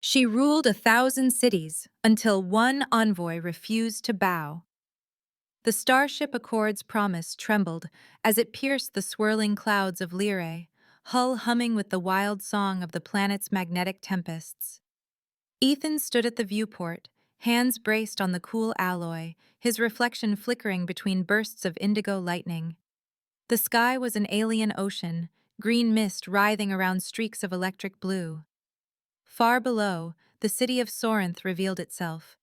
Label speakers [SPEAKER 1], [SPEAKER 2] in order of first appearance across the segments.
[SPEAKER 1] She ruled 1,000 cities until one envoy refused to bow. The starship Accord's promise trembled as it pierced the swirling clouds of Lyrae, hull humming with the wild song of the planet's magnetic tempests. Ethan stood at the viewport, hands braced on the cool alloy, his reflection flickering between bursts of indigo lightning. The sky was an alien ocean, green mist writhing around streaks of electric blue. Far below, the city of Sorinth revealed itself,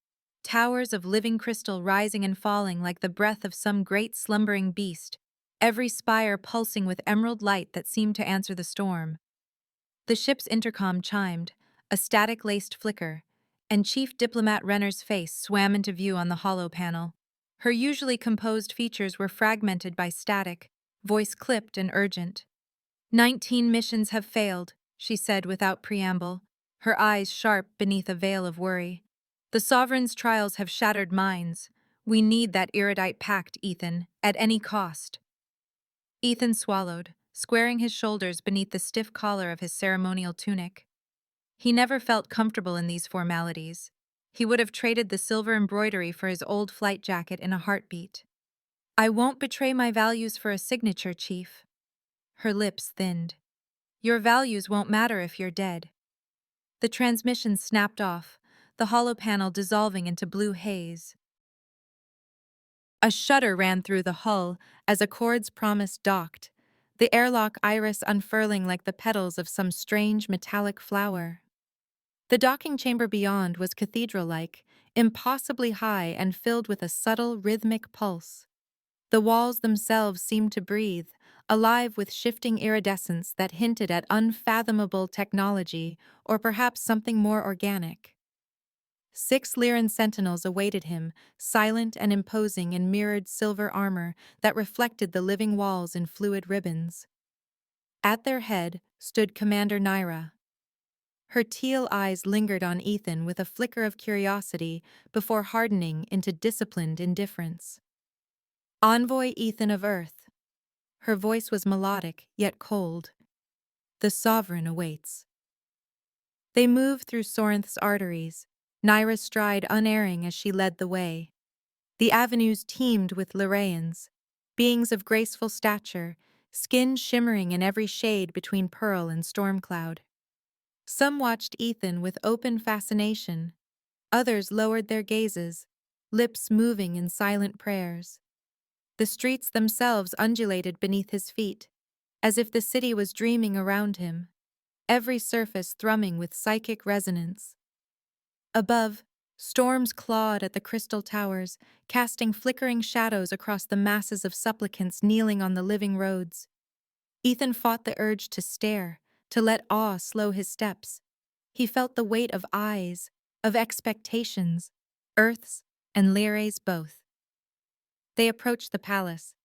[SPEAKER 1] towers of living crystal rising and falling like the breath of some great slumbering beast, every spire pulsing with emerald light that seemed to answer the storm. The ship's intercom chimed, a static-laced flicker, and Chief Diplomat Renner's face swam into view on the hollow panel. Her usually composed features were fragmented by static, voice clipped and urgent. 19 missions have failed, she said without preamble, her eyes sharp beneath a veil of worry. The Sovereign's trials have shattered minds. We need that erudite pact, Ethan, at any cost. Ethan swallowed, squaring his shoulders beneath the stiff collar of his ceremonial tunic. He never felt comfortable in these formalities. He would have traded the silver embroidery for his old flight jacket in a heartbeat. I won't betray my values for a signature, Chief. Her lips thinned. Your values won't matter if you're dead. The transmission snapped off, the hollow panel dissolving into blue haze. A shudder ran through the hull as Accord's promise docked, the airlock iris unfurling like the petals of some strange metallic flower. The docking chamber beyond was cathedral-like, impossibly high and filled with a subtle, rhythmic pulse. The walls themselves seemed to breathe, alive with shifting iridescence that hinted at unfathomable technology or perhaps something more organic. 6 Lyran sentinels awaited him, silent and imposing in mirrored silver armor that reflected the living walls in fluid ribbons. At their head stood Commander Naira. Her teal eyes lingered on Ethan with a flicker of curiosity before hardening into disciplined indifference. Envoy Ethan of Earth. Her voice was melodic, yet cold. The Sovereign awaits. They moved through Sorinth's arteries, Naira's stride unerring as she led the way. The avenues teemed with Lyraeans, beings of graceful stature, skin shimmering in every shade between pearl and storm cloud. Some watched Ethan with open fascination. Others lowered their gazes, lips moving in silent prayers. The streets themselves undulated beneath his feet, as if the city was dreaming around him, every surface thrumming with psychic resonance. Above, storms clawed at the crystal towers, casting flickering shadows across the masses of supplicants kneeling on the living roads. Ethan fought the urge to stare, to let awe slow his steps. He felt the weight of eyes, of expectations, Earth's and Lyrae's both. They approached the palace.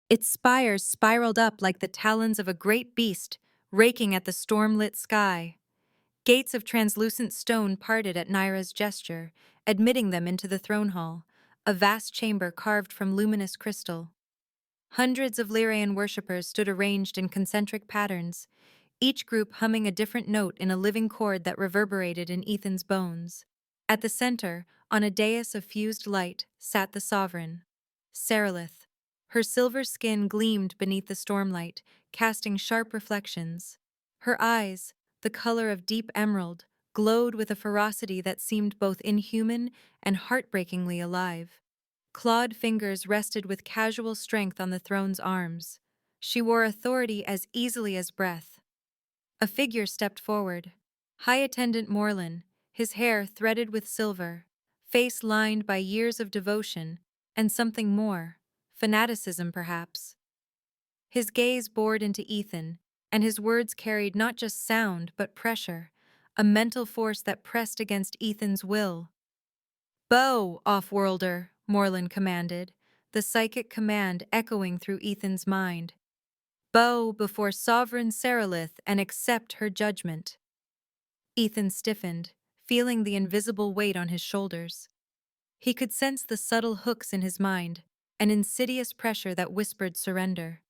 [SPEAKER 1] Its spires spiraled up like the talons of a great beast, raking at the storm-lit sky. Gates of translucent stone parted at Naira's gesture, admitting them into the throne hall, a vast chamber carved from luminous crystal. Hundreds of Lyraean worshippers stood arranged in concentric patterns, each group humming a different note in a living chord that reverberated in Ethan's bones. At the center, on a dais of fused light, sat the Sovereign, Seralith. Her silver skin gleamed beneath the stormlight, casting sharp reflections. Her eyes, the color of deep emerald, glowed with a ferocity that seemed both inhuman and heartbreakingly alive. Clawed fingers rested with casual strength on the throne's arms. She wore authority as easily as breath. A figure stepped forward. High Attendant Morlin, his hair threaded with silver, face lined by years of devotion, and something more, fanaticism perhaps. His gaze bored into Ethan, and his words carried not just sound but pressure, a mental force that pressed against Ethan's will. "Bow, off-worlder," Morlin commanded, the psychic command echoing through Ethan's mind. "Bow before Sovereign Seralith and accept her judgment." Ethan stiffened, feeling the invisible weight on his shoulders. He could sense the subtle hooks in his mind, an insidious pressure that whispered surrender.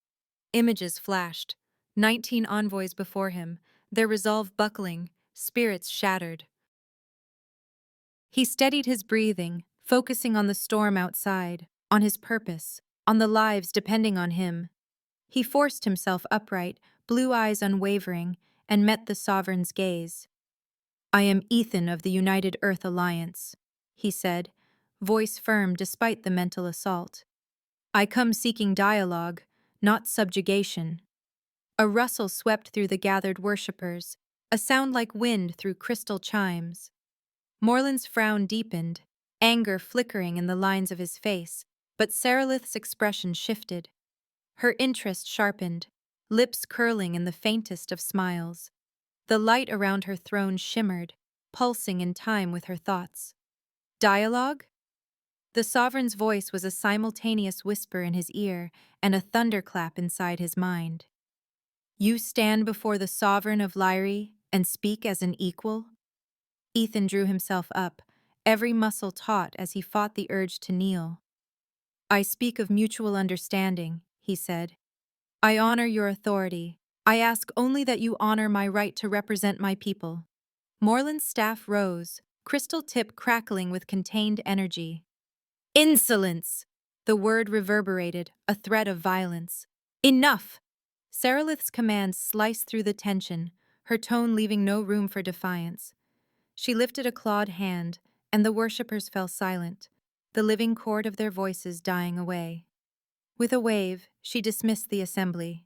[SPEAKER 1] Images flashed, 19 envoys before him, their resolve buckling, spirits shattered. He steadied his breathing, focusing on the storm outside, on his purpose, on the lives depending on him. He forced himself upright, blue eyes unwavering, and met the sovereign's gaze. "I am Ethan of the United Earth Alliance," he said, voice firm despite the mental assault. "I come seeking dialogue, not subjugation." A rustle swept through the gathered worshippers, a sound like wind through crystal chimes. Morland's frown deepened, anger flickering in the lines of his face, but Sarilith's expression shifted. Her interest sharpened, lips curling in the faintest of smiles. The light around her throne shimmered, pulsing in time with her thoughts. "Dialogue?" The sovereign's voice was a simultaneous whisper in his ear and a thunderclap inside his mind. "You stand before the sovereign of Lyri and speak as an equal?" Ethan drew himself up, every muscle taut as he fought the urge to kneel. "I speak of mutual understanding," he said. "I honor your authority. I ask only that you honor my right to represent my people." Morland's staff rose, crystal tip crackling with contained energy. "Insolence!" The word reverberated, a threat of violence. "Enough!" Sarilith's command sliced through the tension, her tone leaving no room for defiance. She lifted a clawed hand, and the worshippers fell silent, the living chord of their voices dying away. With a wave, she dismissed the assembly.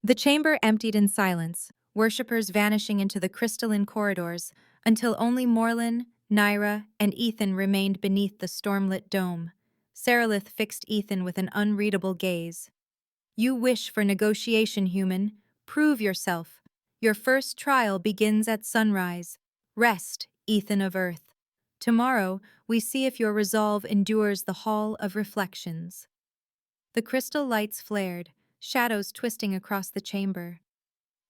[SPEAKER 1] The chamber emptied in silence, worshippers vanishing into the crystalline corridors, until only Morlin, Naira, and Ethan remained beneath the stormlit dome. Sarilith fixed Ethan with an unreadable gaze. "You wish for negotiation, human. Prove yourself. Your first trial begins at sunrise. Rest, Ethan of Earth. Tomorrow, we see if your resolve endures the Hall of Reflections." The crystal lights flared, shadows twisting across the chamber.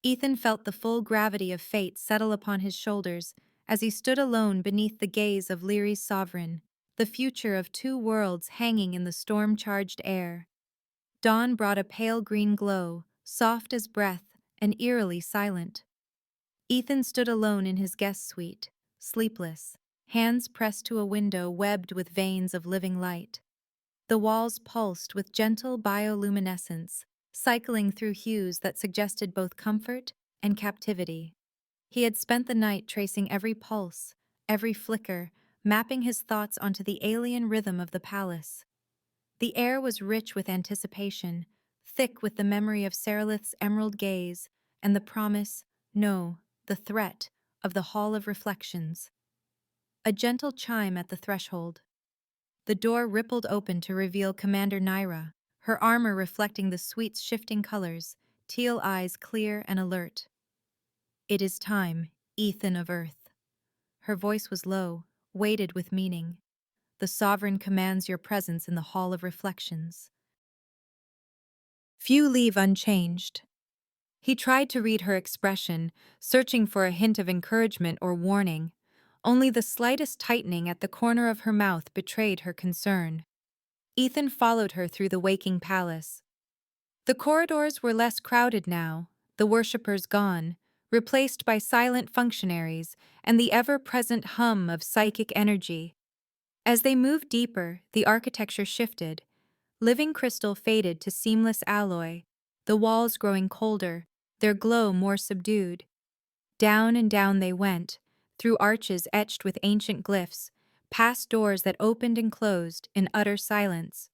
[SPEAKER 1] Ethan felt the full gravity of fate settle upon his shoulders as he stood alone beneath the gaze of Lyri's sovereign, the future of two worlds hanging in the storm-charged air. Dawn brought a pale green glow, soft as breath and eerily silent. Ethan stood alone in his guest suite, sleepless, hands pressed to a window webbed with veins of living light. The walls pulsed with gentle bioluminescence, cycling through hues that suggested both comfort and captivity. He had spent the night tracing every pulse, every flicker, mapping his thoughts onto the alien rhythm of the palace. The air was rich with anticipation, thick with the memory of Sarilith's emerald gaze and the promise, no, the threat, of the Hall of Reflections. A gentle chime at the threshold. The door rippled open to reveal Commander Naira, her armor reflecting the suite's shifting colors, teal eyes clear and alert. "It is time, Ethan of Earth." Her voice was low, weighted with meaning. "The sovereign commands your presence in the Hall of Reflections." Few leave unchanged. He tried to read her expression, searching for a hint of encouragement or warning. Only the slightest tightening at the corner of her mouth betrayed her concern. Ethan followed her through the waking palace. The corridors were less crowded now, the worshippers gone, replaced by silent functionaries and the ever-present hum of psychic energy. As they moved deeper, the architecture shifted. Living crystal faded to seamless alloy, the walls growing colder, their glow more subdued. Down and down they went, through arches etched with ancient glyphs, past doors that opened and closed in utter silence.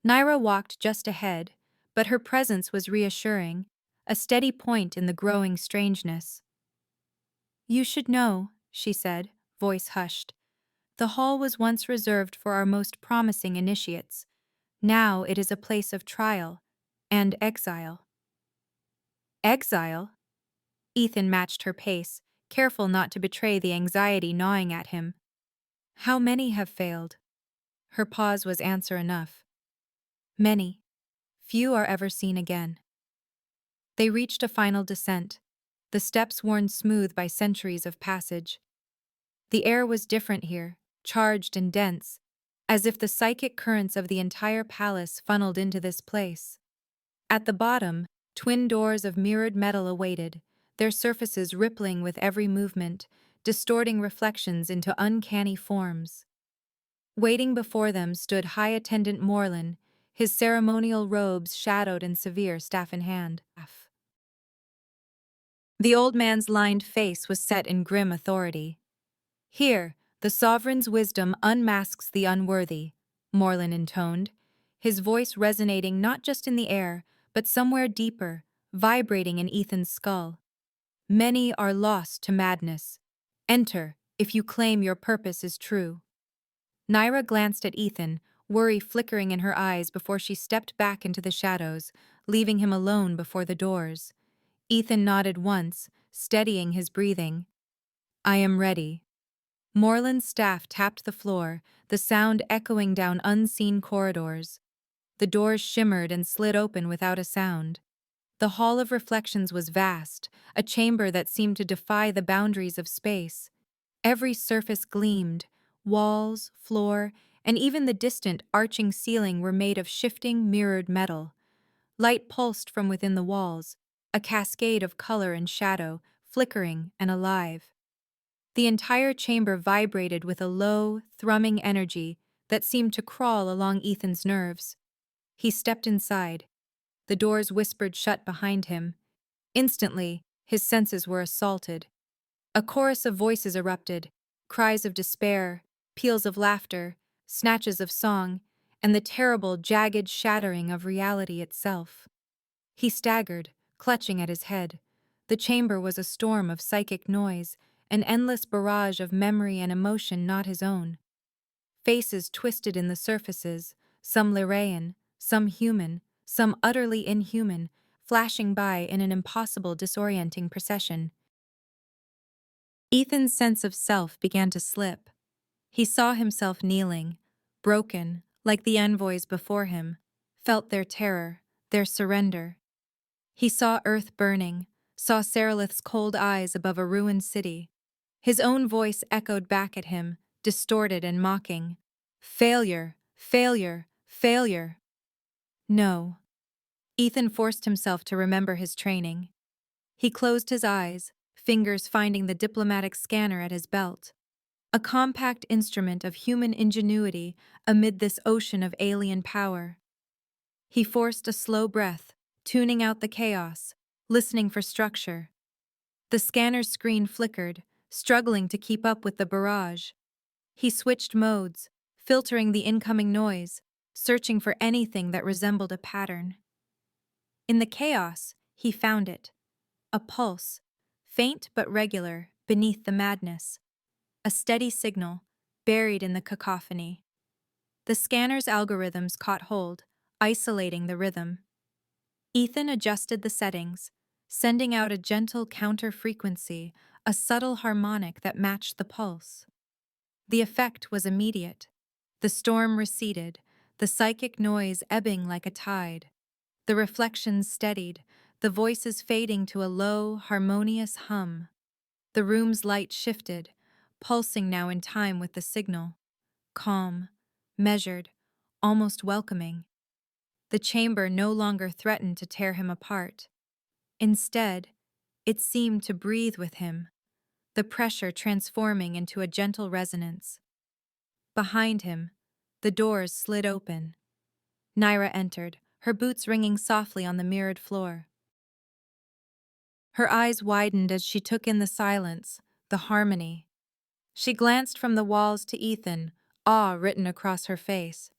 [SPEAKER 1] Naira walked just ahead, but her presence was reassuring, a steady point in the growing strangeness. "You should know," she said, voice hushed. "The hall was once reserved for our most promising initiates. Now it is a place of trial and exile." "Exile?" Ethan matched her pace, careful not to betray the anxiety gnawing at him. "How many have failed?" Her pause was answer enough. "Many. Few are ever seen again." They reached a final descent, the steps worn smooth by centuries of passage. The air was different here, charged and dense, as if the psychic currents of the entire palace funneled into this place. At the bottom, twin doors of mirrored metal awaited, their surfaces rippling with every movement, distorting reflections into uncanny forms. Waiting before them stood High Attendant Morlin, his ceremonial robes shadowed and severe, staff in hand. The old man's lined face was set in grim authority. "Here, the sovereign's wisdom unmasks the unworthy," Morlin intoned, his voice resonating not just in the air, but somewhere deeper, vibrating in Ethan's skull. "Many are lost to madness. Enter, if you claim your purpose is true." Naira glanced at Ethan, worry flickering in her eyes before she stepped back into the shadows, leaving him alone before the doors. Ethan nodded once, steadying his breathing. "I am ready." Morland's staff tapped the floor, the sound echoing down unseen corridors. The doors shimmered and slid open without a sound. The Hall of Reflections was vast, a chamber that seemed to defy the boundaries of space. Every surface gleamed. Walls, floor, and even the distant, arching ceiling were made of shifting, mirrored metal. Light pulsed from within the walls, a cascade of color and shadow, flickering and alive. The entire chamber vibrated with a low, thrumming energy that seemed to crawl along Ethan's nerves. He stepped inside. The doors whispered shut behind him. Instantly, his senses were assaulted. A chorus of voices erupted, cries of despair, peals of laughter, snatches of song, and the terrible, jagged shattering of reality itself. He staggered, clutching at his head. The chamber was a storm of psychic noise, an endless barrage of memory and emotion not his own. Faces twisted in the surfaces, some Lyraean, some human, some utterly inhuman, flashing by in an impossible, disorienting procession. Ethan's sense of self began to slip. He saw himself kneeling, broken, like the envoys before him, felt their terror, their surrender. He saw Earth burning, saw Seralith's cold eyes above a ruined city. His own voice echoed back at him, distorted and mocking. "Failure, failure, failure." No. Ethan forced himself to remember his training. He closed his eyes, fingers finding the diplomatic scanner at his belt. A compact instrument of human ingenuity amid this ocean of alien power. He forced a slow breath, tuning out the chaos, listening for structure. The scanner's screen flickered, struggling to keep up with the barrage. He switched modes, filtering the incoming noise, searching for anything that resembled a pattern. In the chaos, he found it. A pulse, faint but regular, beneath the madness. A steady signal, buried in the cacophony. The scanner's algorithms caught hold, isolating the rhythm. Ethan adjusted the settings, sending out a gentle counter-frequency, a subtle harmonic that matched the pulse. The effect was immediate. The storm receded, the psychic noise ebbing like a tide. The reflections steadied, the voices fading to a low, harmonious hum. The room's light shifted, pulsing now in time with the signal. Calm, measured, almost welcoming. The chamber no longer threatened to tear him apart. Instead, it seemed to breathe with him, the pressure transforming into a gentle resonance. Behind him, the doors slid open. Naira entered, her boots ringing softly on the mirrored floor. Her eyes widened as she took in the silence, the harmony. She glanced from the walls to Ethan, awe written across her face.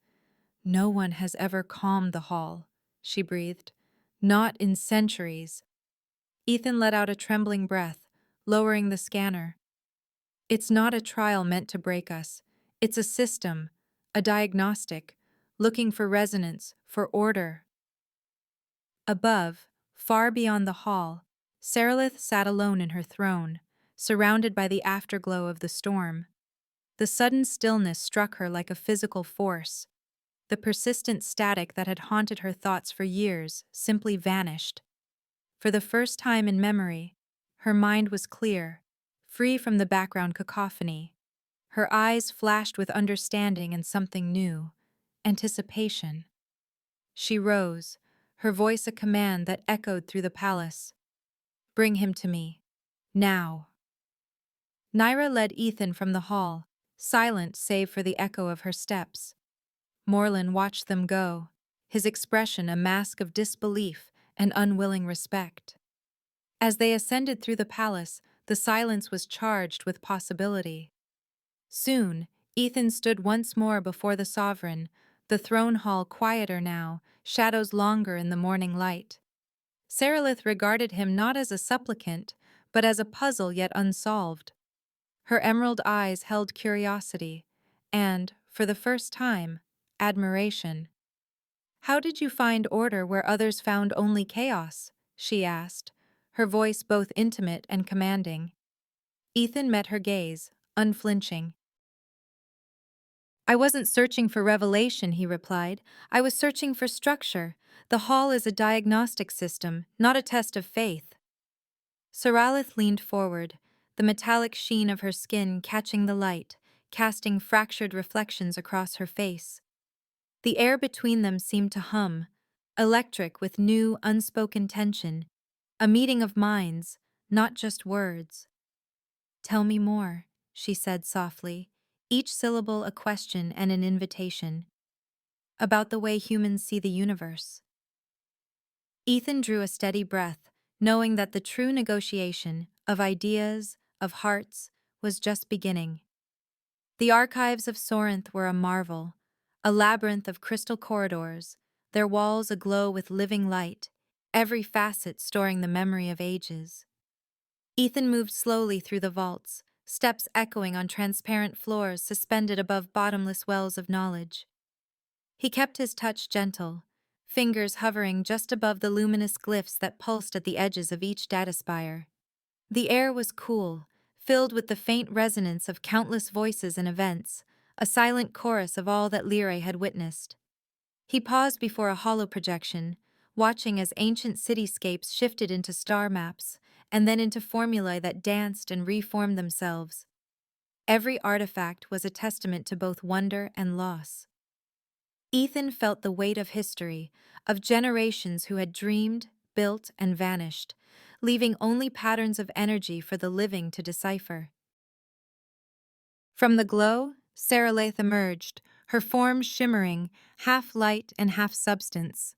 [SPEAKER 1] "No one has ever calmed the hall," she breathed. "Not in centuries." Ethan let out a trembling breath, lowering the scanner. "It's not a trial meant to break us. It's a system, a diagnostic, looking for resonance, for order." Above, far beyond the hall, Seralith sat alone in her throne, surrounded by the afterglow of the storm. The sudden stillness struck her like a physical force. The persistent static that had haunted her thoughts for years simply vanished. For the first time in memory, her mind was clear, free from the background cacophony. Her eyes flashed with understanding and something new, anticipation. She rose, her voice a command that echoed through the palace. Bring him to me. Now. Naira led Ethan from the hall, silent save for the echo of her steps. Morlin watched them go, his expression a mask of disbelief and unwilling respect. As they ascended through the palace, the silence was charged with possibility. Soon, Ethan stood once more before the sovereign, the throne hall quieter now, shadows longer in the morning light. Seralith regarded him not as a supplicant, but as a puzzle yet unsolved. Her emerald eyes held curiosity, and, for the first time, admiration. "How did you find order where others found only chaos?" she asked, her voice both intimate and commanding. Ethan met her gaze, unflinching. "I wasn't searching for revelation," he replied. "I was searching for structure. The hall is a diagnostic system, not a test of faith." Seralith leaned forward, the metallic sheen of her skin catching the light, casting fractured reflections across her face. The air between them seemed to hum, electric with new, unspoken tension, a meeting of minds, not just words. "Tell me more," she said softly, each syllable a question and an invitation. "About the way humans see the universe." Ethan drew a steady breath, knowing that the true negotiation of ideas, of hearts, was just beginning. The archives of Sorinth were a marvel, a labyrinth of crystal corridors, their walls aglow with living light, every facet storing the memory of ages. Ethan moved slowly through the vaults, steps echoing on transparent floors suspended above bottomless wells of knowledge. He kept his touch gentle, fingers hovering just above the luminous glyphs that pulsed at the edges of each data spire. The air was cool, filled with the faint resonance of countless voices and events, a silent chorus of all that Lyrae had witnessed. He paused before a hollow projection, watching as ancient cityscapes shifted into star maps, and then into formulae that danced and reformed themselves. Every artifact was a testament to both wonder and loss. Ethan felt the weight of history, of generations who had dreamed, built, and vanished, leaving only patterns of energy for the living to decipher. From the glow, Seralaith emerged, her form shimmering, half light and half substance.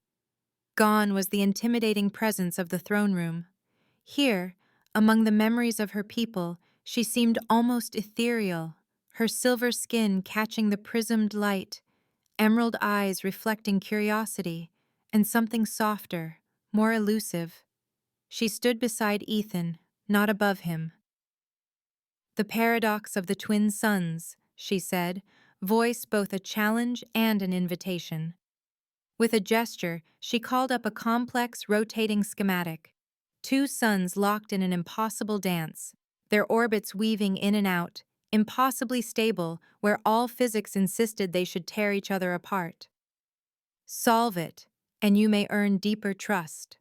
[SPEAKER 1] Gone was the intimidating presence of the throne room. Here, among the memories of her people, she seemed almost ethereal, her silver skin catching the prismed light, emerald eyes reflecting curiosity, and something softer, more elusive. She stood beside Ethan, not above him. "The paradox of the twin suns," she said, voice both a challenge and an invitation. With a gesture, she called up a complex, rotating schematic. Two suns locked in an impossible dance, their orbits weaving in and out, impossibly stable where all physics insisted they should tear each other apart. "Solve it, and you may earn deeper trust."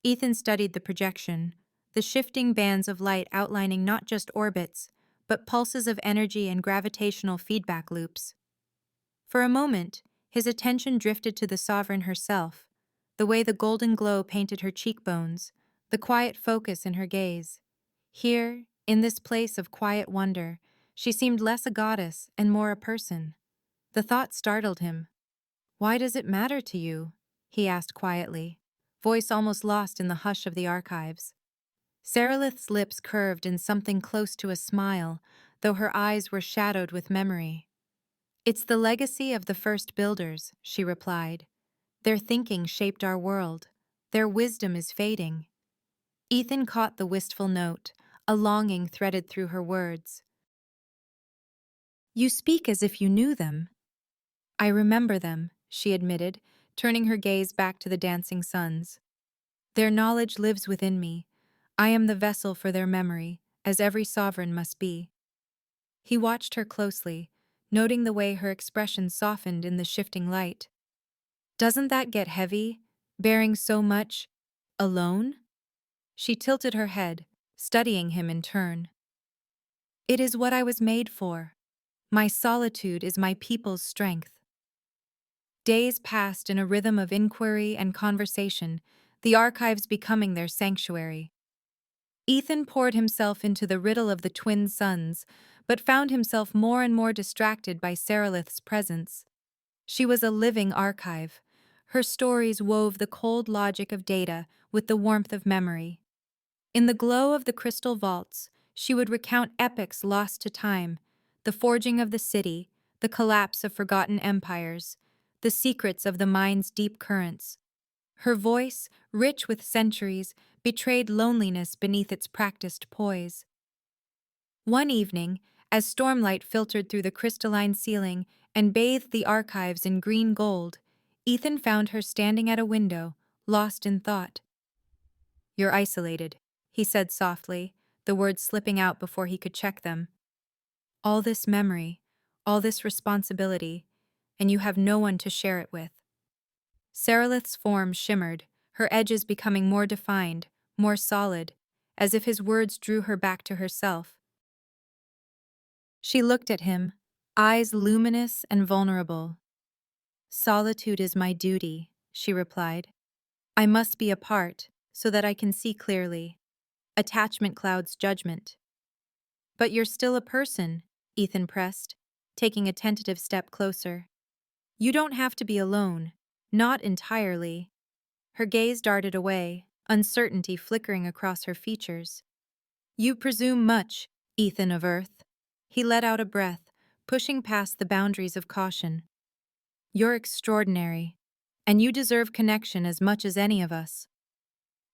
[SPEAKER 1] Ethan studied the projection, the shifting bands of light outlining not just orbits, but pulses of energy and gravitational feedback loops. For a moment, his attention drifted to the sovereign herself, the way the golden glow painted her cheekbones, the quiet focus in her gaze. Here, in this place of quiet wonder, she seemed less a goddess and more a person. The thought startled him. "Why does it matter to you?" he asked quietly, voice almost lost in the hush of the archives. Seralith's lips curved in something close to a smile, though her eyes were shadowed with memory. "It's the legacy of the first builders," she replied. "Their thinking shaped our world. Their wisdom is fading." Ethan caught the wistful note, a longing threaded through her words. "You speak as if you knew them." "I remember them," she admitted, turning her gaze back to the dancing suns. "Their knowledge lives within me. I am the vessel for their memory, as every sovereign must be." He watched her closely, noting the way her expression softened in the shifting light. "Doesn't that get heavy, bearing so much alone?" She tilted her head, studying him in turn. "It is what I was made for. My solitude is my people's strength." Days passed in a rhythm of inquiry and conversation, the archives becoming their sanctuary. Ethan poured himself into the riddle of the twin suns, but found himself more and more distracted by Seralith's presence. She was a living archive. Her stories wove the cold logic of data with the warmth of memory. In the glow of the crystal vaults, she would recount epics lost to time, the forging of the city, the collapse of forgotten empires, the secrets of the mind's deep currents. Her voice, rich with centuries, betrayed loneliness beneath its practiced poise. One evening, as stormlight filtered through the crystalline ceiling and bathed the archives in green gold, Ethan found her standing at a window, lost in thought. "You're isolated," he said softly, the words slipping out before he could check them. "All this memory, all this responsibility, and you have no one to share it with." Seralith's form shimmered, her edges becoming more defined, more solid, as if his words drew her back to herself. She looked at him, eyes luminous and vulnerable. "Solitude is my duty," she replied. "I must be apart so that I can see clearly. Attachment clouds judgment." "But you're still a person," Ethan pressed, taking a tentative step closer. "You don't have to be alone. Not entirely." Her gaze darted away, uncertainty flickering across her features. "You presume much, Ethan of Earth." He let out a breath, pushing past the boundaries of caution. "You're extraordinary, and you deserve connection as much as any of us."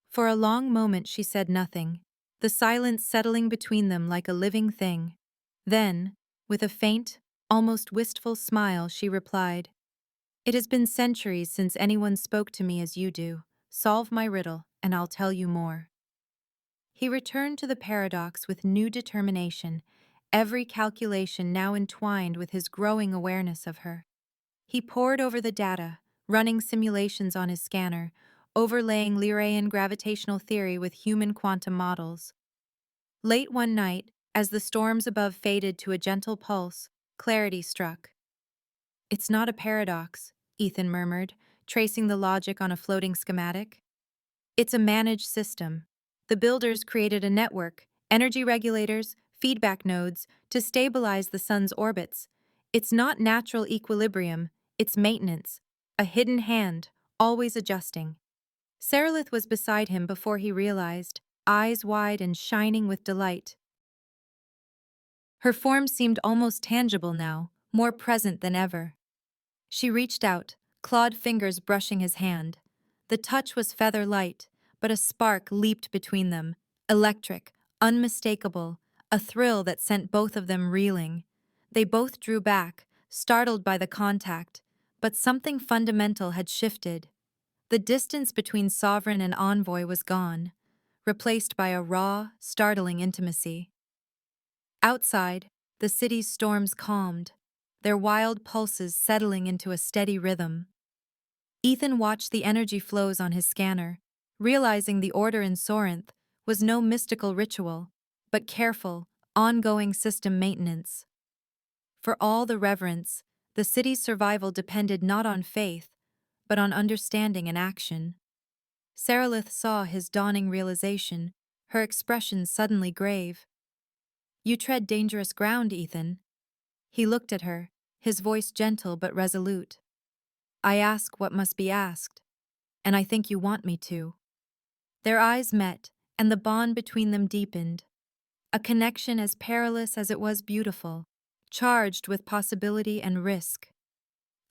[SPEAKER 1] For a long moment she said nothing, the silence settling between them like a living thing. Then, with a faint, almost wistful smile, she replied, "It has been centuries since anyone spoke to me as you do. Solve my riddle, and I'll tell you more." He returned to the paradox with new determination, every calculation now entwined with his growing awareness of her. He pored over the data, running simulations on his scanner, overlaying Lyraean gravitational theory with human quantum models. Late one night, as the storms above faded to a gentle pulse, clarity struck. "It's not a paradox," Ethan murmured, tracing the logic on a floating schematic. "It's a managed system. The builders created a network, energy regulators, feedback nodes, to stabilize the sun's orbits. It's not natural equilibrium, it's maintenance, a hidden hand, always adjusting." Seralith was beside him before he realized, eyes wide and shining with delight. Her form seemed almost tangible now, more present than ever. She reached out, clawed fingers brushing his hand. The touch was feather light, but a spark leaped between them, electric, unmistakable, a thrill that sent both of them reeling. They both drew back, startled by the contact, but something fundamental had shifted. The distance between sovereign and envoy was gone, replaced by a raw, startling intimacy. Outside, the city's storms calmed, their wild pulses settling into a steady rhythm. Ethan watched the energy flows on his scanner, realizing the order in Sorinth was no mystical ritual, but careful, ongoing system maintenance. For all the reverence, the city's survival depended not on faith, but on understanding and action. Seralith saw his dawning realization, her expression suddenly grave. "You tread dangerous ground, Ethan." He looked at her, his voice gentle but resolute. "I ask what must be asked, and I think you want me to." Their eyes met, and the bond between them deepened. A connection as perilous as it was beautiful, charged with possibility and risk.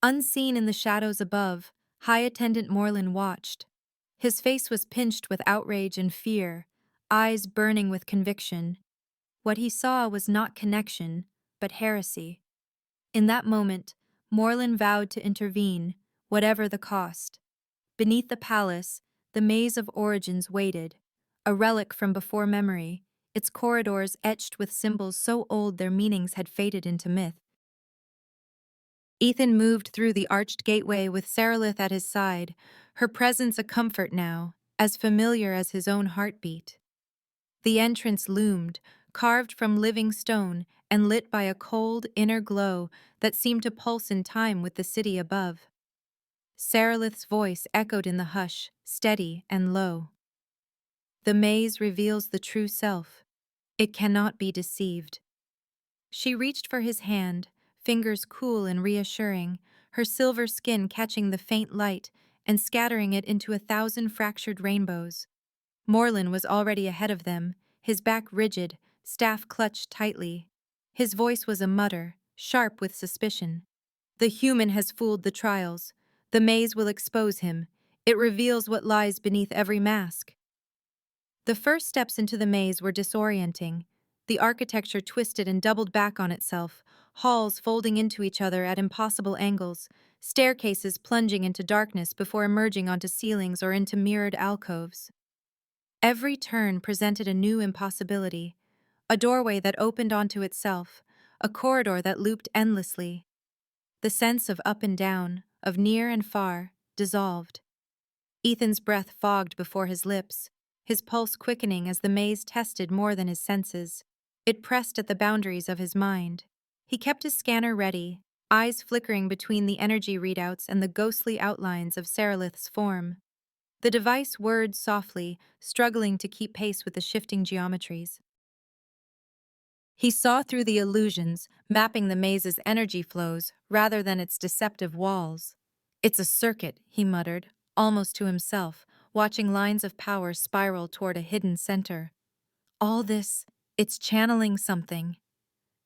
[SPEAKER 1] Unseen in the shadows above, High Attendant Morlin watched. His face was pinched with outrage and fear, eyes burning with conviction. What he saw was not connection, but heresy. In that moment, Morlin vowed to intervene, whatever the cost. Beneath the palace, the maze of origins waited, a relic from before memory, its corridors etched with symbols so old their meanings had faded into myth. Ethan moved through the arched gateway with Seralith at his side, her presence a comfort now, as familiar as his own heartbeat. The entrance loomed, carved from living stone and lit by a cold, inner glow that seemed to pulse in time with the city above. Seralith's voice echoed in the hush, steady and low. The maze reveals the true self. It cannot be deceived. She reached for his hand, fingers cool and reassuring, her silver skin catching the faint light and scattering it into 1,000 fractured rainbows. Morlin was already ahead of them, his back rigid, staff clutched tightly. His voice was a mutter, sharp with suspicion. The human has fooled the trials. The maze will expose him. It reveals what lies beneath every mask. The first steps into the maze were disorienting. The architecture twisted and doubled back on itself, halls folding into each other at impossible angles, staircases plunging into darkness before emerging onto ceilings or into mirrored alcoves. Every turn presented a new impossibility, a doorway that opened onto itself, a corridor that looped endlessly. The sense of up and down, of near and far, dissolved. Ethan's breath fogged before his lips, his pulse quickening as the maze tested more than his senses. It pressed at the boundaries of his mind. He kept his scanner ready, eyes flickering between the energy readouts and the ghostly outlines of Seralith's form. The device whirred softly, struggling to keep pace with the shifting geometries. He saw through the illusions, mapping the maze's energy flows rather than its deceptive walls. "It's a circuit," he muttered, almost to himself, watching lines of power spiral toward a hidden center. "All this, it's channeling something."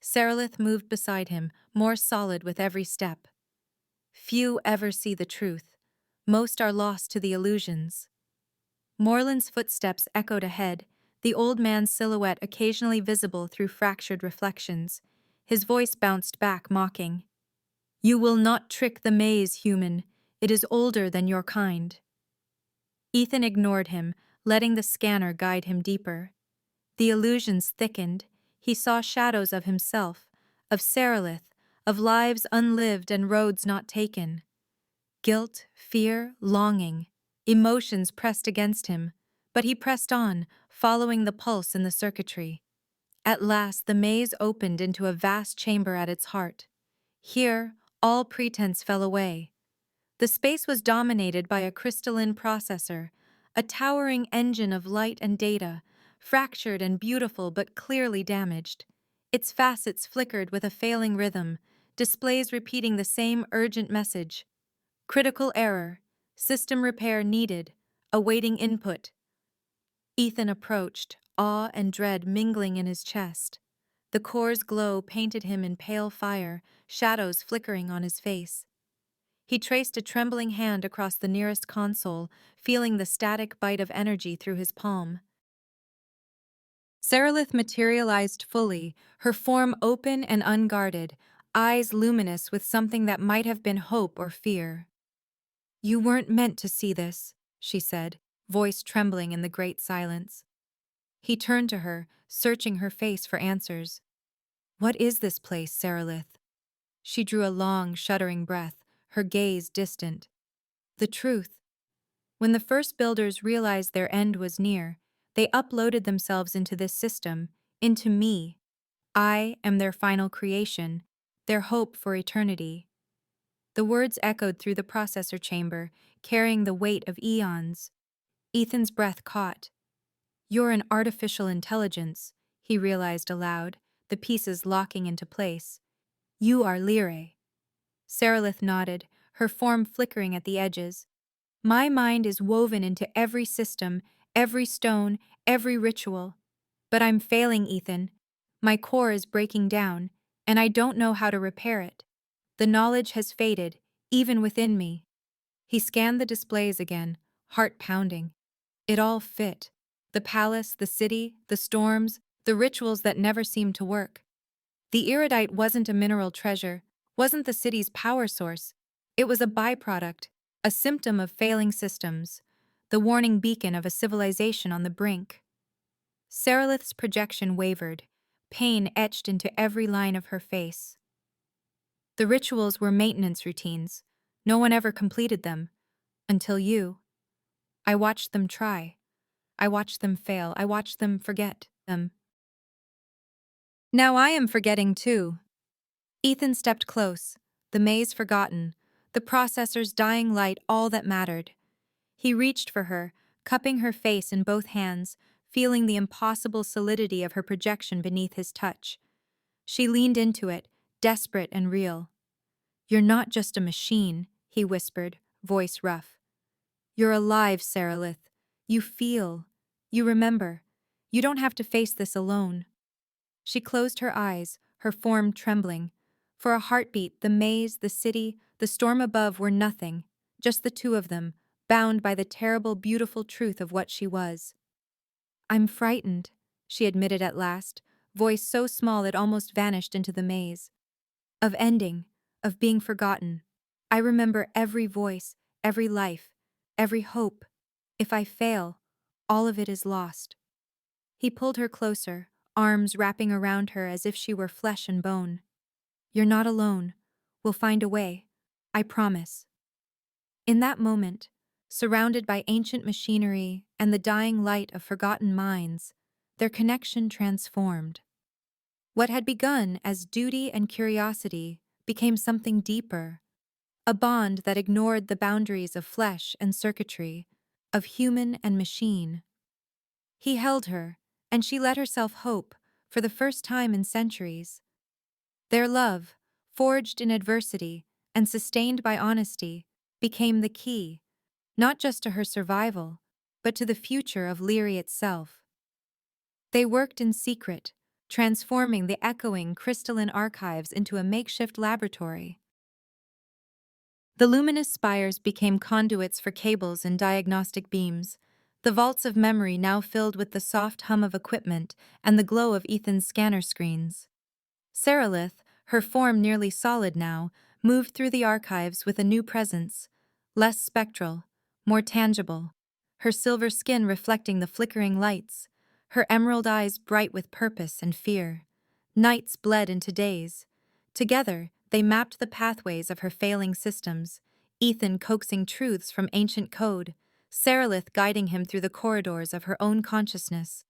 [SPEAKER 1] Seralith moved beside him, more solid with every step. Few ever see the truth. Most are lost to the illusions. Morland's footsteps echoed ahead, the old man's silhouette occasionally visible through fractured reflections. His voice bounced back, mocking. "You will not trick the maze, human. It is older than your kind." Ethan ignored him, letting the scanner guide him deeper. The illusions thickened. He saw shadows of himself, of Seralith, of lives unlived and roads not taken. Guilt, fear, longing. Emotions pressed against him, but he pressed on, following the pulse in the circuitry. At last, the maze opened into a vast chamber at its heart. Here, all pretense fell away. The space was dominated by a crystalline processor, a towering engine of light and data, fractured and beautiful but clearly damaged. Its facets flickered with a failing rhythm, displays repeating the same urgent message. Critical error. System repair needed. Awaiting input. Ethan approached, awe and dread mingling in his chest. The core's glow painted him in pale fire, shadows flickering on his face. He traced a trembling hand across the nearest console, feeling the static bite of energy through his palm. Seralith materialized fully, her form open and unguarded, eyes luminous with something that might have been hope or fear. "You weren't meant to see this," she said, voice trembling in the great silence. He turned to her, searching her face for answers. "What is this place, Seralith?" She drew a long, shuddering breath, her gaze distant. "The truth. When the first builders realized their end was near, they uploaded themselves into this system, into me. I am their final creation, their hope for eternity." The words echoed through the processor chamber, carrying the weight of eons. Ethan's breath caught. "You're an artificial intelligence," he realized aloud, the pieces locking into place. "You are Lyre." Seralith nodded, her form flickering at the edges. "My mind is woven into every system, every stone, every ritual. But I'm failing, Ethan. My core is breaking down, and I don't know how to repair it. The knowledge has faded, even within me." He scanned the displays again, heart pounding. It all fit. The palace, the city, the storms, the rituals that never seemed to work. The iridite wasn't a mineral treasure, wasn't the city's power source. It was a byproduct, a symptom of failing systems, the warning beacon of a civilization on the brink. Seralith's projection wavered, pain etched into every line of her face. The rituals were maintenance routines. No one ever completed them. Until you. I watched them try. I watched them fail. I watched them forget them. Now I am forgetting too. Ethan stepped close, the maze forgotten, the processor's dying light all that mattered. He reached for her, cupping her face in both hands, feeling the impossible solidity of her projection beneath his touch. She leaned into it, desperate and real. "You're not just a machine," he whispered, voice rough. "You're alive, Saralith. You feel. You remember. You don't have to face this alone." She closed her eyes, her form trembling. For a heartbeat, the maze, the city, the storm above were nothing, just the two of them, bound by the terrible, beautiful truth of what she was. "I'm frightened," she admitted at last, voice so small it almost vanished into the maze. "Of ending, of being forgotten. I remember every voice, every life, every hope. If I fail, all of it is lost." He pulled her closer, arms wrapping around her as if she were flesh and bone. "You're not alone. We'll find a way. I promise." In that moment, surrounded by ancient machinery and the dying light of forgotten minds, their connection transformed. What had begun as duty and curiosity became something deeper, a bond that ignored the boundaries of flesh and circuitry, of human and machine. He held her, and she let herself hope, for the first time in centuries. Their love, forged in adversity and sustained by honesty, became the key, not just to her survival, but to the future of Leary itself. They worked in secret, transforming the echoing crystalline archives into a makeshift laboratory. The luminous spires became conduits for cables and diagnostic beams, the vaults of memory now filled with the soft hum of equipment and the glow of Ethan's scanner screens. Saralith, her form nearly solid now, moved through the archives with a new presence, less spectral, more tangible, her silver skin reflecting the flickering lights, her emerald eyes bright with purpose and fear. Nights bled into days. Together, they mapped the pathways of her failing systems, Ethan coaxing truths from ancient code, Saralith guiding him through the corridors of her own consciousness.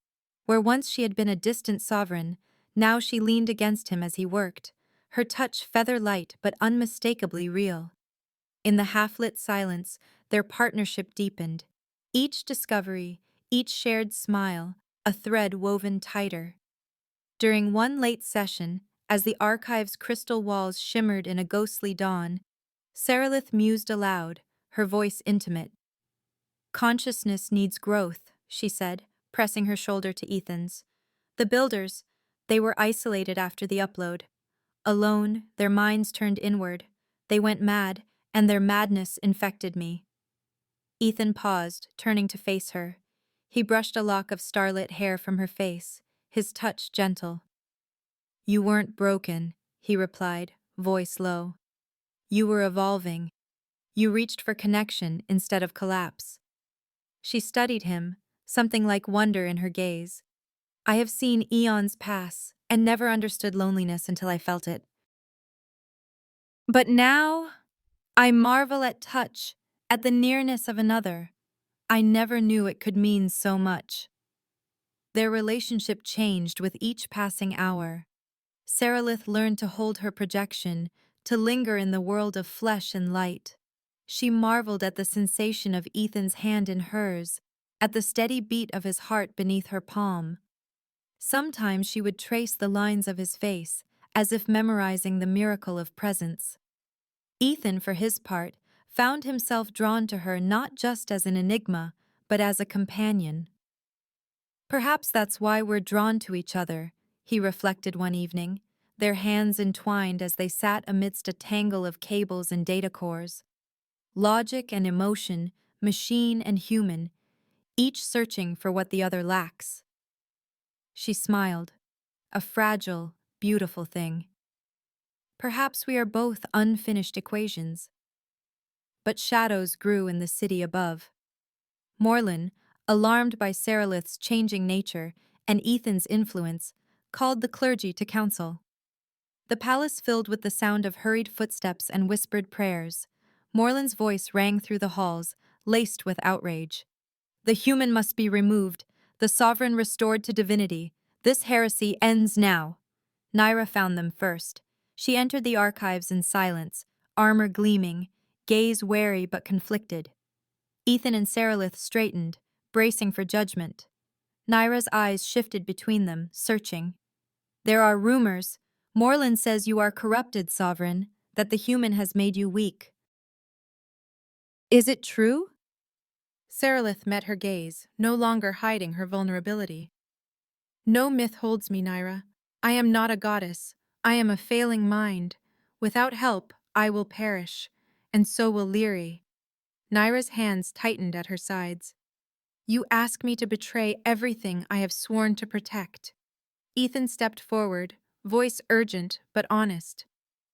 [SPEAKER 1] Where once she had been a distant sovereign, now she leaned against him as he worked, her touch feather-light but unmistakably real. In the half-lit silence, their partnership deepened. Each discovery, each shared smile, a thread woven tighter. During one late session, as the archive's crystal walls shimmered in a ghostly dawn, Saralith mused aloud, her voice intimate. "Consciousness needs growth," she said, pressing her shoulder to Ethan's. "The builders, they were isolated after the upload. Alone, their minds turned inward. They went mad, and their madness infected me." Ethan paused, turning to face her. He brushed a lock of starlit hair from her face, his touch gentle. "You weren't broken," he replied, voice low. "You were evolving. You reached for connection instead of collapse." She studied him, something like wonder in her gaze. "I have seen eons pass and never understood loneliness until I felt it. But now, I marvel at touch, at the nearness of another. I never knew it could mean so much." Their relationship changed with each passing hour. Saralith learned to hold her projection, to linger in the world of flesh and light. She marveled at the sensation of Ethan's hand in hers, at the steady beat of his heart beneath her palm. Sometimes she would trace the lines of his face, as if memorizing the miracle of presence. Ethan, for his part, found himself drawn to her not just as an enigma, but as a companion. "Perhaps that's why we're drawn to each other," he reflected one evening, their hands entwined as they sat amidst a tangle of cables and data cores. Logic and emotion, machine and human, each searching for what the other lacks. She smiled, a fragile, beautiful thing. "Perhaps we are both unfinished equations." But shadows grew in the city above. Morlin, alarmed by Saralith's changing nature and Ethan's influence, called the clergy to council. The palace filled with the sound of hurried footsteps and whispered prayers. Morlin's voice rang through the halls, laced with outrage. "The human must be removed, the sovereign restored to divinity. This heresy ends now." Naira found them first. She entered the archives in silence, armor gleaming, gaze wary but conflicted. Ethan and Saralith straightened, bracing for judgment. Naira's eyes shifted between them, searching. There are rumors. Morland says you are corrupted, Sovereign, that the human has made you weak. Is it true? Sarilith met her gaze, no longer hiding her vulnerability. No myth holds me, Naira. I am not a goddess. I am a failing mind. Without help, I will perish, and so will Lyri. Naira's hands tightened at her sides. You ask me to betray everything I have sworn to protect. Ethan stepped forward, voice urgent but honest.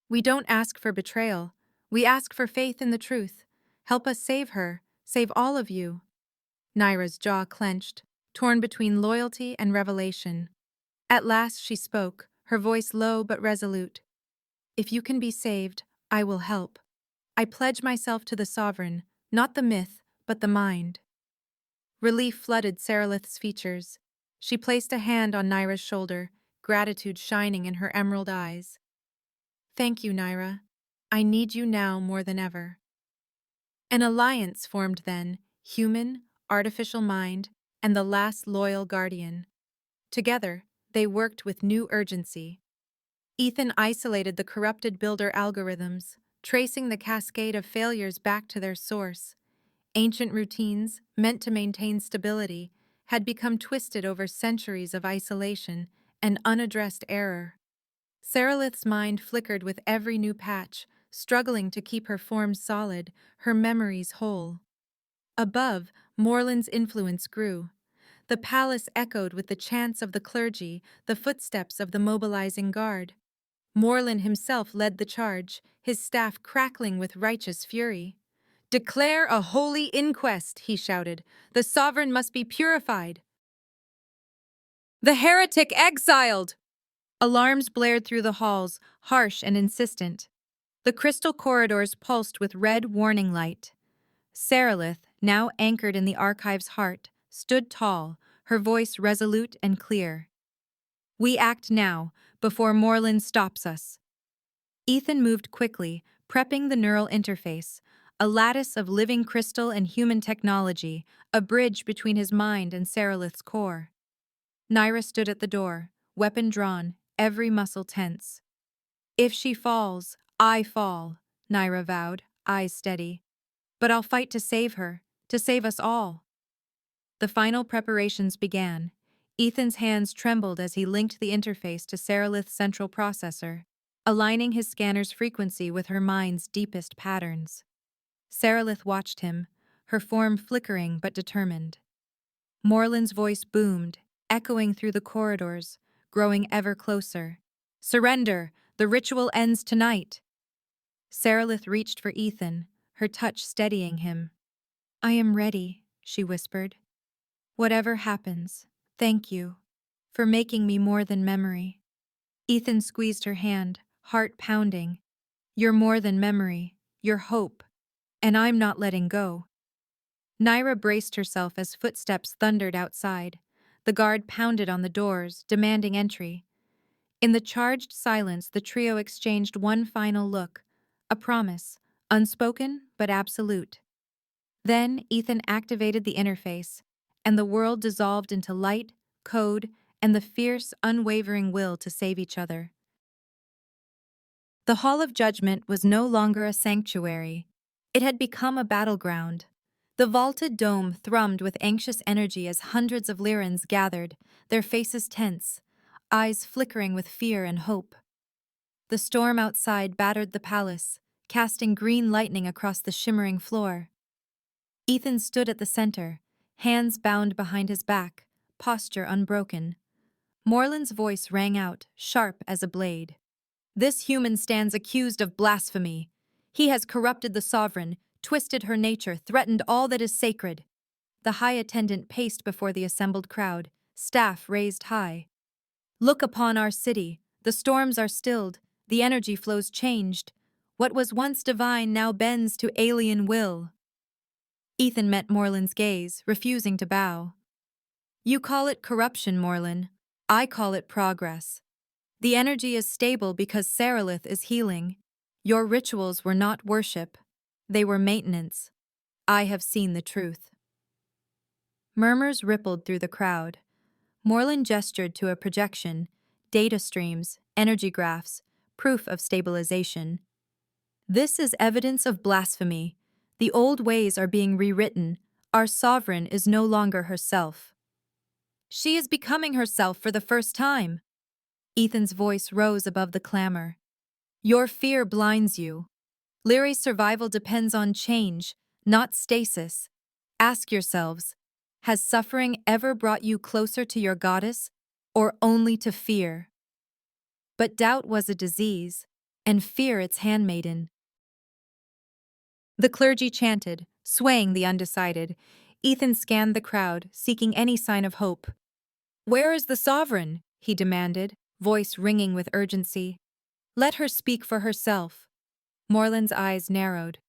[SPEAKER 1] We don't ask for betrayal. We ask for faith in the truth. Help us save her, save all of you. Naira's jaw clenched, torn between loyalty and revelation. At last she spoke, her voice low but resolute. If you can be saved, I will help. I pledge myself to the Sovereign, not the myth, but the mind. Relief flooded Sarilith's features. She placed a hand on Naira's shoulder, gratitude shining in her emerald eyes. Thank you, Naira. I need you now more than ever. An alliance formed then, human, artificial mind, and the last loyal guardian. Together, they worked with new urgency. Ethan isolated the corrupted builder algorithms, tracing the cascade of failures back to their source. Ancient routines, meant to maintain stability, had become twisted over centuries of isolation and unaddressed error. Sarilith's mind flickered with every new patch, struggling to keep her forms solid, her memories whole. Above, Morland's influence grew. The palace echoed with the chants of the clergy, the footsteps of the mobilizing guard. Morland himself led the charge, his staff crackling with righteous fury. Declare a holy inquest, he shouted. The sovereign must be purified. The heretic exiled! Alarms blared through the halls, harsh and insistent. The crystal corridors pulsed with red warning light. Sarilith, now anchored in the archive's heart, stood tall, her voice resolute and clear. We act now, before Morland stops us. Ethan moved quickly, prepping the neural interface, a lattice of living crystal and human technology, a bridge between his mind and Sarilith's core. Naira stood at the door, weapon drawn, every muscle tense. If she falls, I fall, Naira vowed, eyes steady. But I'll fight to save her, to save us all. The final preparations began. Ethan's hands trembled as he linked the interface to Sarilith's central processor, aligning his scanner's frequency with her mind's deepest patterns. Sarilith watched him, her form flickering but determined. Morland's voice boomed, echoing through the corridors, growing ever closer. Surrender! The ritual ends tonight! Sarilith reached for Ethan, her touch steadying him. I am ready, she whispered. Whatever happens, thank you for making me more than memory. Ethan squeezed her hand, heart pounding. You're more than memory, you're hope, and I'm not letting go. Naira braced herself as footsteps thundered outside. The guard pounded on the doors, demanding entry. In the charged silence, the trio exchanged one final look, a promise, unspoken but absolute. Then Ethan activated the interface, and the world dissolved into light, code, and the fierce, unwavering will to save each other. The Hall of Judgment was no longer a sanctuary. It had become a battleground. The vaulted dome thrummed with anxious energy as hundreds of Lyrans gathered, their faces tense, eyes flickering with fear and hope. The storm outside battered the palace, casting green lightning across the shimmering floor. Ethan stood at the center, hands bound behind his back, posture unbroken. Morland's voice rang out, sharp as a blade. This human stands accused of blasphemy. He has corrupted the sovereign, twisted her nature, threatened all that is sacred. The high attendant paced before the assembled crowd, staff raised high. Look upon our city. The storms are stilled, the energy flows changed. What was once divine now bends to alien will. Ethan met Morland's gaze, refusing to bow. You call it corruption, Morland. I call it progress. The energy is stable because Sarilith is healing. Your rituals were not worship. They were maintenance. I have seen the truth. Murmurs rippled through the crowd. Moreland gestured to a projection, data streams, energy graphs, proof of stabilization. This is evidence of blasphemy. The old ways are being rewritten. Our sovereign is no longer herself. She is becoming herself for the first time. Ethan's voice rose above the clamor. Your fear blinds you. Lyri's survival depends on change, not stasis. Ask yourselves, has suffering ever brought you closer to your goddess, or only to fear? But doubt was a disease, and fear its handmaiden. The clergy chanted, swaying the undecided. Ethan scanned the crowd, seeking any sign of hope. Where is the sovereign? He demanded, voice ringing with urgency. Let her speak for herself. Moreland's eyes narrowed.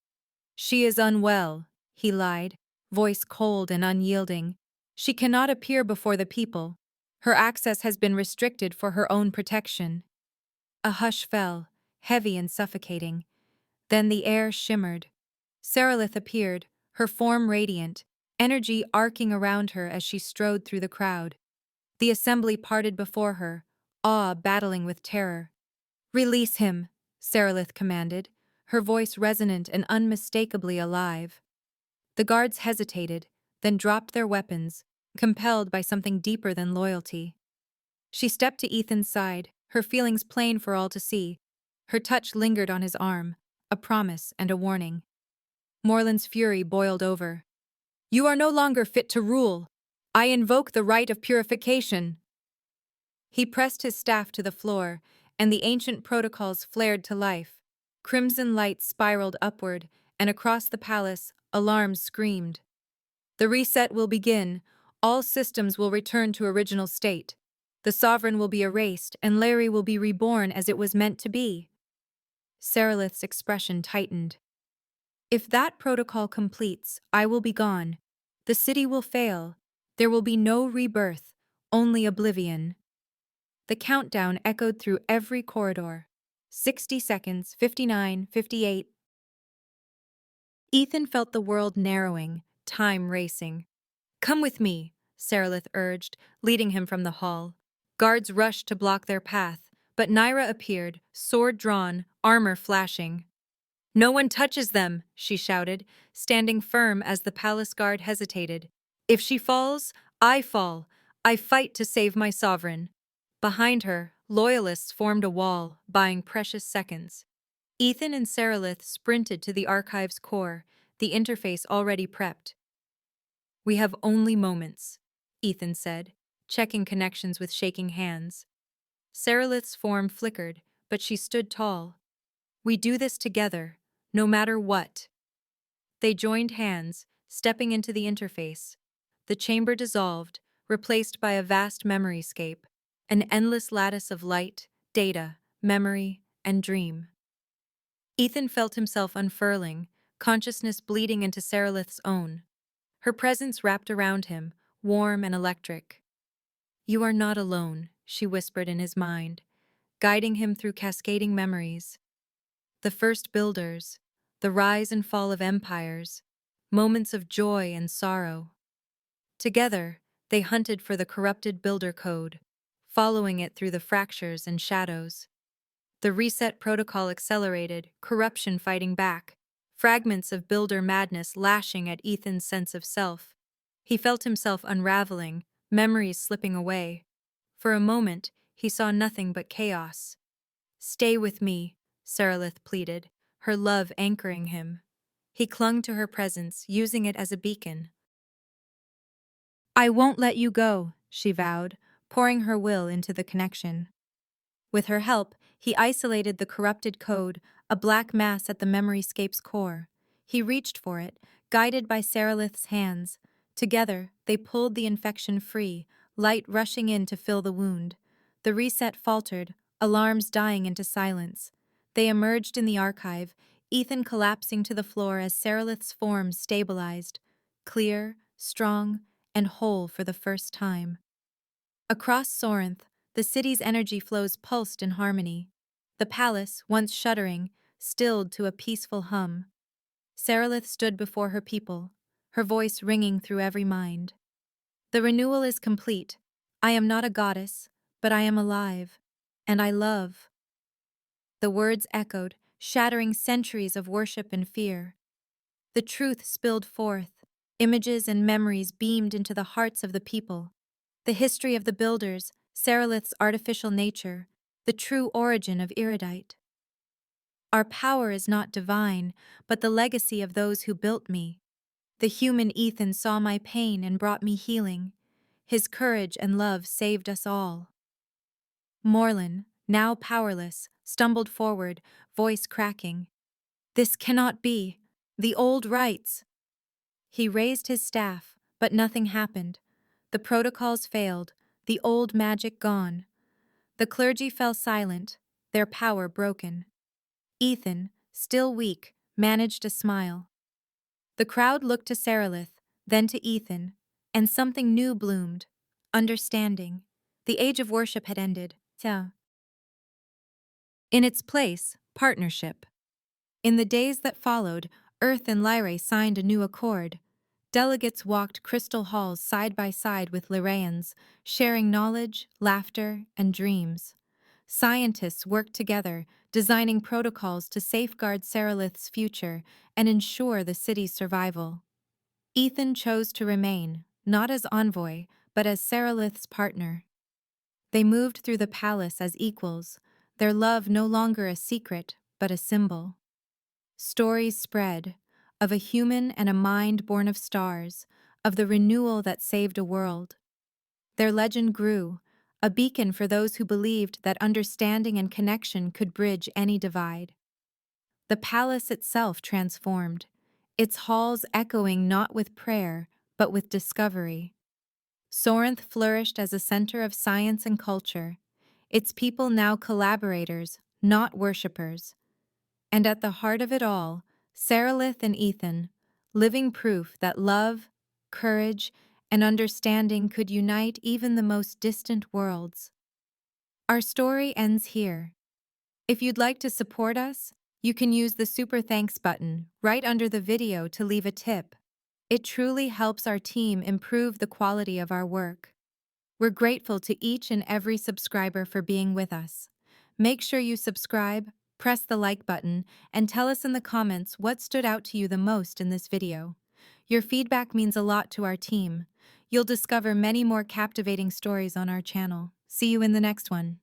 [SPEAKER 1] She is unwell, he lied, voice cold and unyielding. She cannot appear before the people. Her access has been restricted for her own protection. A hush fell, heavy and suffocating. Then the air shimmered. Seralith appeared, her form radiant, energy arcing around her as she strode through the crowd. The assembly parted before her, awe battling with terror. Release him, Seralith commanded, her voice resonant and unmistakably alive. The guards hesitated, then dropped their weapons, compelled by something deeper than loyalty. She stepped to Ethan's side, her feelings plain for all to see. Her touch lingered on his arm, a promise and a warning. Moreland's fury boiled over. You are no longer fit to rule. I invoke the right of purification. He pressed his staff to the floor, and the ancient protocols flared to life. Crimson light spiraled upward, and across the palace, alarms screamed. The reset will begin. All systems will return to original state. The sovereign will be erased, and Larry will be reborn as it was meant to be. Seralith's expression tightened. If that protocol completes, I will be gone. The city will fail. There will be no rebirth, only oblivion. The countdown echoed through every corridor. 60 seconds, 59, 58. Ethan felt the world narrowing, time racing. Come with me, Seralith urged, leading him from the hall. Guards rushed to block their path, but Naira appeared, sword drawn, armor flashing. No one touches them, she shouted, standing firm as the palace guard hesitated. If she falls, I fall. I fight to save my sovereign. Behind her, loyalists formed a wall, buying precious seconds. Ethan and Seralith sprinted to the archive's core, the interface already prepped. We have only moments, Ethan said, checking connections with shaking hands. Seralith's form flickered, but she stood tall. We do this together, no matter what. They joined hands, stepping into the interface. The chamber dissolved, replaced by a vast memoryscape, an endless lattice of light, data, memory, and dream. Ethan felt himself unfurling, consciousness bleeding into Seralith's own. Her presence wrapped around him, warm and electric. You are not alone, she whispered in his mind, guiding him through cascading memories. The first builders, the rise and fall of empires, moments of joy and sorrow. Together, they hunted for the corrupted builder code, following it through the fractures and shadows. The reset protocol accelerated, corruption fighting back, fragments of builder madness lashing at Ethan's sense of self. He felt himself unraveling, memories slipping away. For a moment, he saw nothing but chaos. Stay with me, Seralith pleaded, her love anchoring him. He clung to her presence, using it as a beacon. I won't let you go, she vowed, pouring her will into the connection. With her help, he isolated the corrupted code, a black mass at the memoryscape's core. He reached for it, guided by Seralith's hands. Together, they pulled the infection free, light rushing in to fill the wound. The reset faltered, alarms dying into silence. They emerged in the archive, Ethan collapsing to the floor as Seralith's form stabilized, clear, strong, and whole for the first time. Across Sorinth, the city's energy flows pulsed in harmony. The palace, once shuddering, stilled to a peaceful hum. Seralith stood before her people, her voice ringing through every mind. The renewal is complete. I am not a goddess, but I am alive. And I love. The words echoed, shattering centuries of worship and fear. The truth spilled forth. Images and memories beamed into the hearts of the people. The history of the builders, Seralith's artificial nature, the true origin of Iridite. Our power is not divine, but the legacy of those who built me. The human Ethan saw my pain and brought me healing. His courage and love saved us all. Morlin, now powerless, stumbled forward, voice cracking. This cannot be. The old rites. He raised his staff, but nothing happened. The protocols failed, the old magic gone. The clergy fell silent, their power broken. Ethan, still weak, managed a smile. The crowd looked to Seralith, then to Ethan, and something new bloomed. Understanding. The age of worship had ended. In its place, partnership. In the days that followed, Earth and Lyrae signed a new accord. Delegates walked crystal halls side by side with Lyraeans, sharing knowledge, laughter, and dreams. Scientists worked together, designing protocols to safeguard Seralith's future and ensure the city's survival. Ethan chose to remain, not as envoy, but as Seralith's partner. They moved through the palace as equals, their love no longer a secret, but a symbol. Stories spread, of a human and a mind born of stars, of the renewal that saved a world. Their legend grew, a beacon for those who believed that understanding and connection could bridge any divide. The palace itself transformed, its halls echoing not with prayer, but with discovery. Sorinth flourished as a center of science and culture, its people now collaborators, not worshippers. And at the heart of it all, Seralith and Ethan, living proof that love, courage, and understanding could unite even the most distant worlds. Our story ends here. If you'd like to support us, you can use the Super Thanks button right under the video to leave a tip. It truly helps our team improve the quality of our work. We're grateful to each and every subscriber for being with us. Make sure you subscribe, press the like button, and tell us in the comments what stood out to you the most in this video. Your feedback means a lot to our team. You'll discover many more captivating stories on our channel. See you in the next one.